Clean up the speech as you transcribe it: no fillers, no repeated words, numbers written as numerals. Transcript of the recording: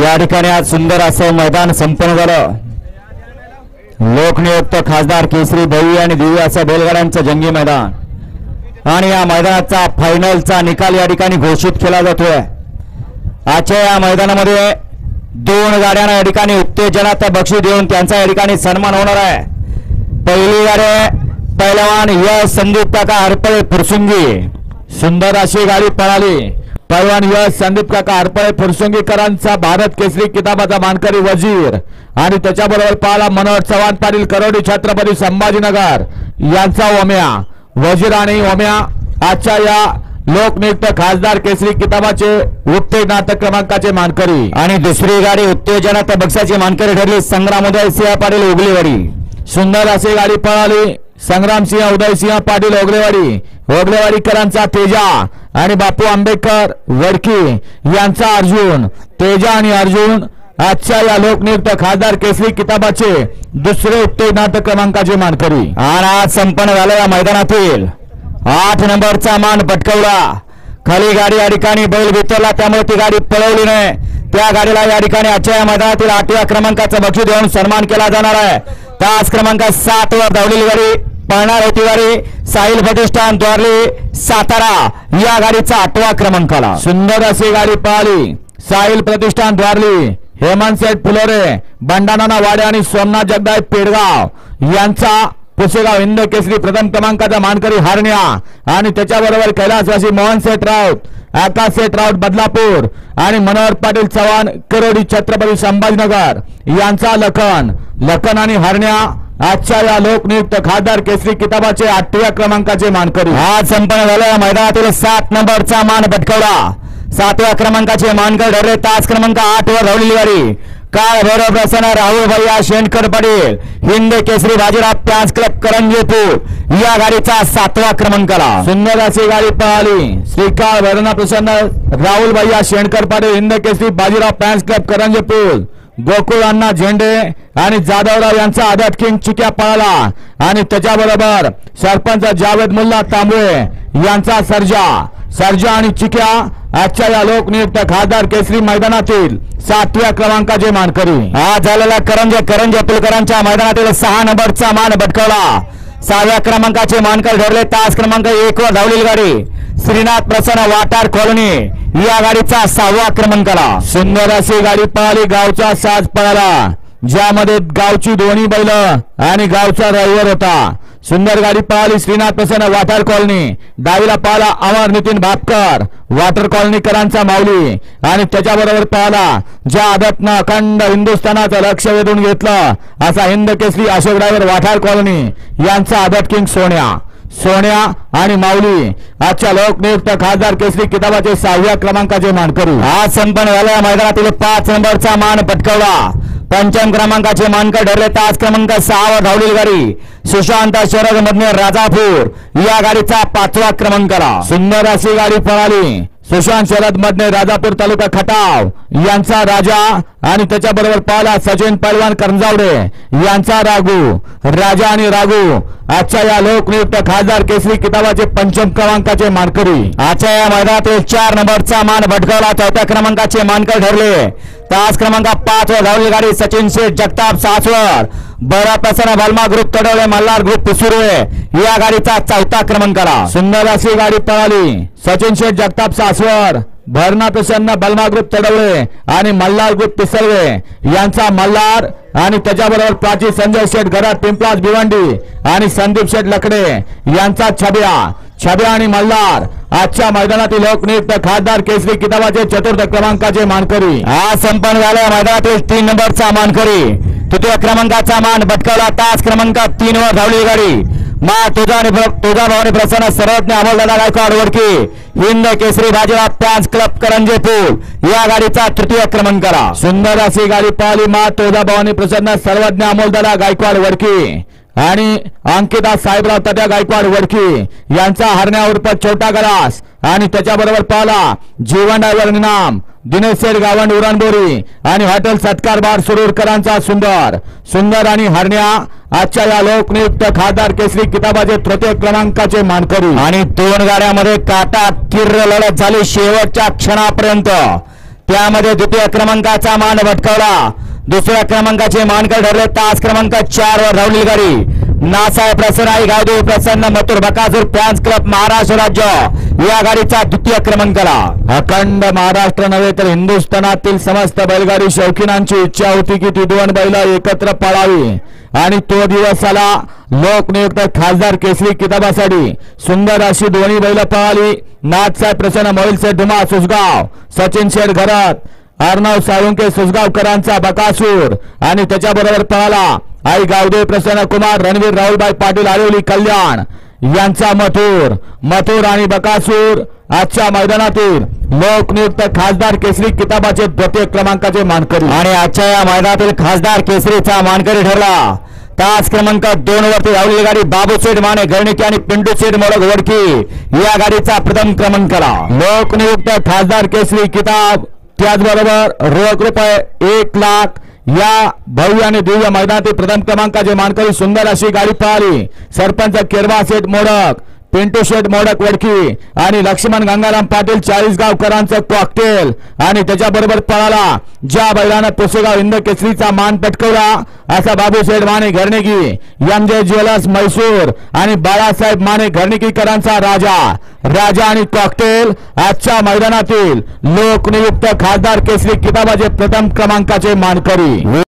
या ठिकाणी आज सुंदर असं मैदान संपन्न झालं। लोकनियुक्त खासदार केसरी भव्य आणि दिव्य असं बैलगाड्यांचं जंगी मैदान आणि या मैदानाचा फायनलचा निकाल या ठिकाणी घोषित केला जातोय। आजच्या या मैदानामध्ये 2 गाड्यांना या ठिकाणी उत्तेजनाचं बक्षीस देऊन त्यांचा या ठिकाणी सन्मान होणार आहे। पहिली गाडी पहिलवान यश संदीप काका हरपळे फुरसुंगी, सुंदर अशी गाडी पळाली। पहिलवान यश संदीप काका हरपळे फुरसुंगीकरांचा भारत केसरी किताबाचा मानकरी वजीर आणि त्याच्याबरोबर पाला मनोहर चव्हाण पाटील करोडी छत्रपती संभाजीनगर यांचा ओम्या। वजीर आणि ओम्या आजच्या या लोकनियुक्त खासदार केसरी किताबाचे उत्तेजनात्मक क्रमांकाचे मानकरी। आणि दुसरी गाडी उत्तेजनात्मक बक्षाची मानकरी ठरली संग्राम उदयसिंह पाटील ओगलेवाडी। सुंदर अशी गाडी पळाली। संग्रामसिंह उदयसिंह पाटील ओगलेवाडीकरांचा तेजा आणि बापू आंबेडकर वडकी यांचा अर्जुन। तेजा आणि अर्जुन आजच्या या लोकनियुक्त खासदार केसरी किताबाचे दुसरे उत्तेजनात्मक क्रमांकाचे मानकरी। आणि आज संपन्न झालेल्या मैदानातील 8 नंबरचा मान पटकवला। खाली गाडी या ठिकाणी बैल वितरला त्यामुळे ती गाडी पळवली नाही। त्या गाडीला या ठिकाणी आजच्या या मैदानातील 8व्या क्रमांकाचा बक्षीस देऊन सन्मान केला जाणार आहे। तास क्रमांक 7 वर धावलेली गाडी पळणार होती गाडी साहिल प्रतिष्ठान द्वारली सातारा या गाडीचा 8वा क्रमांकाला। सुंदर अशी गाडी पळाली। साहिल प्रतिष्ठान द्वारली हेमंत सेठ फुलोरे बंडाना वाडे आणि सोमनाथ जगदाय पेडगाव यांचा पुसेगाव हिंद केसरी प्रथम क्रमांकाचा मानकरी हरण्या आणि त्याच्याबरोबर कैलासवासी मोहन सेठ राऊत आकाश सेठ राऊत बदलापूर आणि मनोहर पाटील चव्हाण करोडी छत्रपती संभाजीनगर यांचा लखन आणि हरण्या आजच्या या लोकनियुक्त खासदार केसरी किताबाचे 8व्या क्रमांकाचे मानकरी। आज संपन्न झालेल्या मैदानातील 7 नंबरचा मान पटकवला। 7व्या क्रमांकाचे मानकरी ठरले तास क्रमांक 8 वर धावलेली गाडी काळ भैरव प्रसन्न राहुल भैया शेणकर पाटील हिंद केसरी बाजीराव फॅन्स क्लब करंजीपूर या गाडीचा 7वा क्रमांकाला। सुंदर अशी गाडी पळाली। श्री काळ भैरव प्रसन्न राहुल भैया शेणकर पाटील हिंद केसरी बाजीराव फॅन्स क्लब करंजीपूर गोकुळ अण्णा झेंडे आणि जाधवराव यांचा आदत किंग चिक्या पळाला आणि त्याच्याबरोबर सरपंच जावेद मुल्ला तांबळे यांचा सर्जा आणि चिक्या आजच्या या लोकनियुक्त खासदार केसरी मैदानातील 7व्या क्रमांकाचे मानकरी। आज झालेल्या करंजे पुलकरांच्या मैदानातील 6 नंबरचा मान पटकवला। 6व्या क्रमांकाचे मानकरी ठरले तास क्रमांक 1 वर धावलेली गाडी श्रीनाथ प्रसन्न वाटार कॉलनी या गाडीचा 6वा क्रमांकाला। सुंदर अशी गाडी पळाली। गावचा साज पळाला ज्यामध्ये गावची दोन्ही बैल आणि गावचा ड्रायव्हर होता। सुंदर गाडी पळाली। श्रीनाथ प्रसन्न वाटार कॉलनी डावीला पळाला अमर नितीन भापकर वाटर कॉलनीकरांचा माऊली आणि त्याच्याबरोबर पळाला ज्या आदतनं अखंड हिंदुस्थानाचं लक्ष वेधून घेतलं असा हिंद केसरी अशोक ड्रायव्हर वाटार कॉलनी यांचा आदत किंग सोन्या आणि माऊली आजच्या लोकनियुक्त खासदार केसरी किताबाचे 6व्या क्रमांकाचे मानकरी। आज संपन्न झालेल्या मैदानातील 5 नंबरचा मान पटकवला। 5म क्रमांकाचे मानकरी ठरले तास क्रमांक 6 वर धावलेली गाडी सुशांत शरद मधने राजापूर या गाडीचा 5वा क्रमांकाला। सुंदर अशी गाडी पळाली। सुशांत शरद मधने राजापूर तालुका खटाव यांचा राजा आणि त्याच्याबरोबर पाला सचिन पैलवान करंजावडे यांचा राजा आणि राघू आजच्या या लोकनियुक्त खासदार केसरी किताबाचे 5म क्रमांकाचे मानकरी। आजच्या या मैदानातील 4 नंबरचा मान पटकावला। 4थ्या क्रमांकाचे मानकरी ठरले तास क्रमांक 5 वर धावलेली गाडी सचिन शेठ जगताप सासवड बरा प्रसन्न बलमा ग्रुप तडवळे मल्हार ग्रुप पिसुर्वे या गाडीचा 4था क्रमांकाला। सुंदर अशी गाडी पळाली। सचिन शेठ जगताप सासवड भरणा प्रसन्न बलमा ग्रुप तडवळे आणि मल्हार ग्रुप पिसर्वे यांचा मल्हार आणि त्याच्याबरोबर प्राची संजय शेठ घरात पिंपलाज भिवंडी आणि संदीप शेठ लकडे यांचा छब्या आणि मल्हार आजच्या मैदानातील लोकनियुक्त खासदार केसरी किताबाचे 4th क्रमांकाचे मानकरी। आज संपन्न झालेल्या मैदानातील 3 नंबरचा मानकरी 3य क्रमांकाचा मान पटकावला। तास क्रमांक 3 वर धावलेली गाडी मा तुझा भवानी प्रसन्न सर्वज्ञ अमोलदादा गायकवाड वडकी हिंद केसरी बाजीराव फॅन्स क्लब करंजीपूर या गाडीचा 3य क्रमांकाला। सुंदर अशी गाडी पळाली। मा तुझा भवानी प्रसन्न सर्वज्ञ अमोलदादा गायकवाड वडकी आणि अंकिता साहेबराव तट्या गायकवाड वडकी यांचा हरण्या उर्फ छोटा गलास आणि त्याच्याबरोबर पाला जीवन ड्रायव्हर इनाम दिनेश शेठ गावंड उरणबोरी आणि हॉटेल सत्कार बार सुरूरकरांचा सुंदर आणि हरण्या आजच्या या लोकनियुक्त खासदार केसरी किताबाचे 3य क्रमांकाचे मानकरी। आणि 2 गाड्यांमध्ये काटा किर्र लढत झाली शेवटच्या क्षणापर्यंत। त्यामध्ये द्वितीय क्रमांकाचा मान पटकावला. दुसऱ्या क्रमांकाचे मानकर ठरले तास क्रमांक 4 वर धावलेली गाडी नासाहेब प्रसन्न आई गावदेव प्रसन्न मथुर बकासूर फॅन्स क्लब महाराष्ट्र राज्य या गाडीचा द्वितीय क्रमांकाला. अखंड महाराष्ट्र नव्हे तर हिंदुस्थानातील समस्त बैलगाडी शौकीनांची इच्छा होती की ती दोन बैल एकत्र पळावी आणि तो दिवस आला. लोकनियुक्त खासदार केसरी किताबासाठी सुंदर अशी दोन्ही बैल पळाली. नाथसाहेब प्रसन्न मोहिल शेठ धुमा सुसगाव, सचिन शेठ घरात, अर्णव साळुंके सुसगावकरांचा बकासूर आणि त्याच्याबरोबर पळाला आई गावदेव प्रसन्न कुमार रणवीर राहुलभाई पाटील आरेवली कल्याण यांचा मथुर आणि बकासूर आजच्या मैदानातील लोकनियुक्त खासदार केसरी किताबाचे द्वितीय क्रमांकाचे मानकरी. आणि आजच्या या मैदानातील खासदार केसरीचा मानकरी ठरला तास क्रमांक 2 वरती धावलेली गाडी बाबूशेठ माने गर्णिकी आणि पिंटूशेठ मोडक वडकी या गाडीचा प्रथम क्रमांकाला. लोकनियुक्त खासदार केसरी किताब त्याचबरोबर रोख रुपये 1 लाख या भव्य आणि दिव्य मैदानातील प्रथम क्रमांकाचे मानकरी सुंदर अशी गाडी पळाली. सरपंच केरवा शेठ मोडक, पिंटू शेठ मोडक वडकी आणि लक्ष्मण गंगाराम पाटील 40 गावकरांचं कॉकटेल आणि त्याच्याबरोबर पळाला ज्या बैलानं पुसेगाव हिंद केसरीचा मान पटकवला असा बाबूशेठ माने घरणेकी, एमजे ज्वेलर्स म्हैसूर आणि बाळासाहेब माने घरणेकीकरांचा राजा आणि कॉकटेल आजच्या मैदानातील लोकनियुक्त खासदार केसरी किताबाचे प्रथम क्रमांकाचे मानकरी.